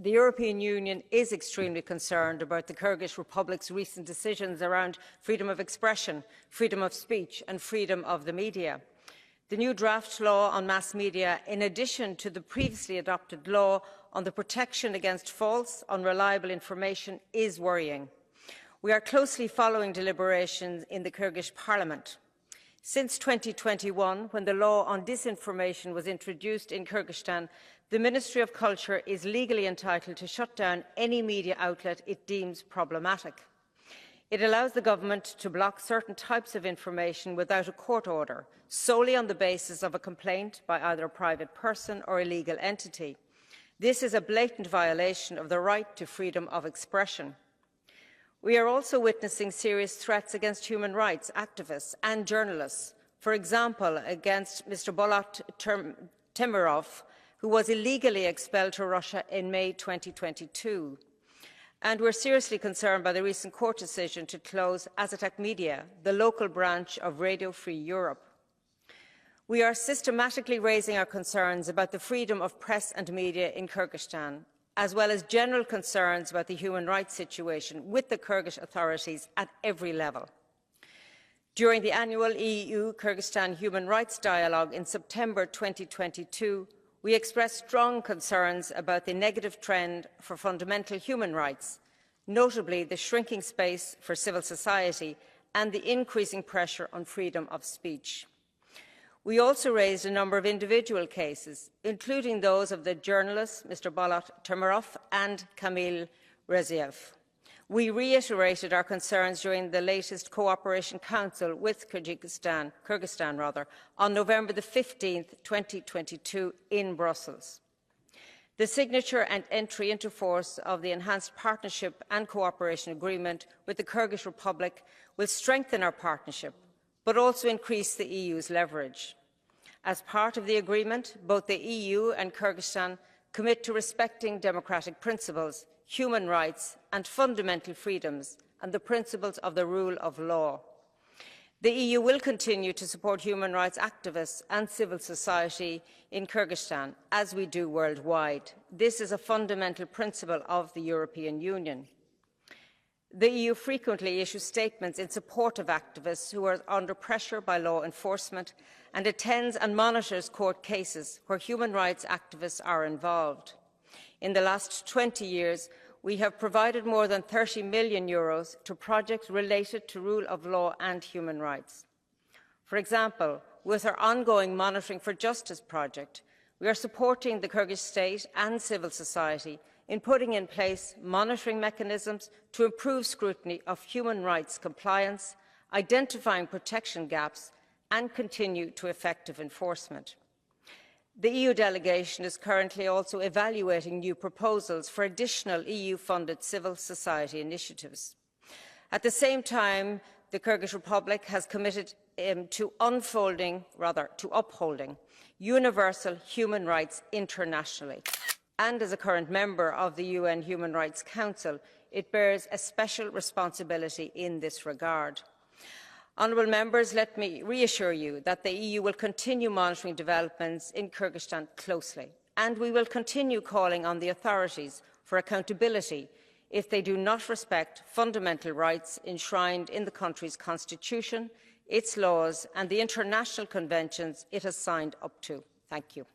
the European Union is extremely concerned about the Kyrgyz Republic's recent decisions around freedom of expression, freedom of speech and freedom of the media. The new draft law on mass media, in addition to the previously adopted law on the protection against false, unreliable information, is worrying. We are closely following deliberations in the Kyrgyz Parliament. Since 2021, when the law on disinformation was introduced in Kyrgyzstan, the Ministry of Culture is legally entitled to shut down any media outlet it deems problematic. It allows the government to block certain types of information without a court order, solely on the basis of a complaint by either a private person or a legal entity. This is a blatant violation of the right to freedom of expression. We are also witnessing serious threats against human rights activists and journalists, for example, against Mr. Bolot Temировgo, who was illegally expelled to Russia in May 2022. And we're seriously concerned by the recent court decision to close Azаттыk Media, the local branch of Radio Free Europe. We are systematically raising our concerns about the freedom of press and media in Kyrgyzstan, as well as general concerns about the human rights situation with the Kyrgyz authorities at every level. During the annual EU-Kyrgyzstan Human Rights Dialogue in September 2022, we expressed strong concerns about the negative trend for fundamental human rights, notably the shrinking space for civil society and the increasing pressure on freedom of speech. We also raised a number of individual cases, including those of the journalists Mr. Bolot Temировgo and Kamil Reziev. We reiterated our concerns during the latest Cooperation Council with Kyrgyzstan on November 15, 2022 in Brussels. The signature and entry into force of the Enhanced Partnership and Cooperation Agreement with the Kyrgyz Republic will strengthen our partnership, but also increase the EU's leverage. As part of the agreement, both the EU and Kyrgyzstan commit to respecting democratic principles, human rights and fundamental freedoms, and the principles of the rule of law. The EU will continue to support human rights activists and civil society in Kyrgyzstan, as we do worldwide. This is a fundamental principle of the European Union. The EU frequently issues statements in support of activists who are under pressure by law enforcement and attends and monitors court cases where human rights activists are involved. In the last 20 years, we have provided more than €30 million to projects related to rule of law and human rights. For example, with our ongoing Monitoring for Justice project, we are supporting the Kyrgyz state and civil society in putting in place monitoring mechanisms to improve scrutiny of human rights compliance, identifying protection gaps, and continue to effective enforcement. The EU delegation is currently also evaluating new proposals for additional EU-funded civil society initiatives. At the same time, the Kyrgyz Republic has committed to upholding universal human rights internationally. And as a current member of the UN Human Rights Council, it bears a special responsibility in this regard. Honourable members, let me reassure you that the EU will continue monitoring developments in Kyrgyzstan closely, and we will continue calling on the authorities for accountability if they do not respect fundamental rights enshrined in the country's constitution, its laws and the international conventions it has signed up to. Thank you.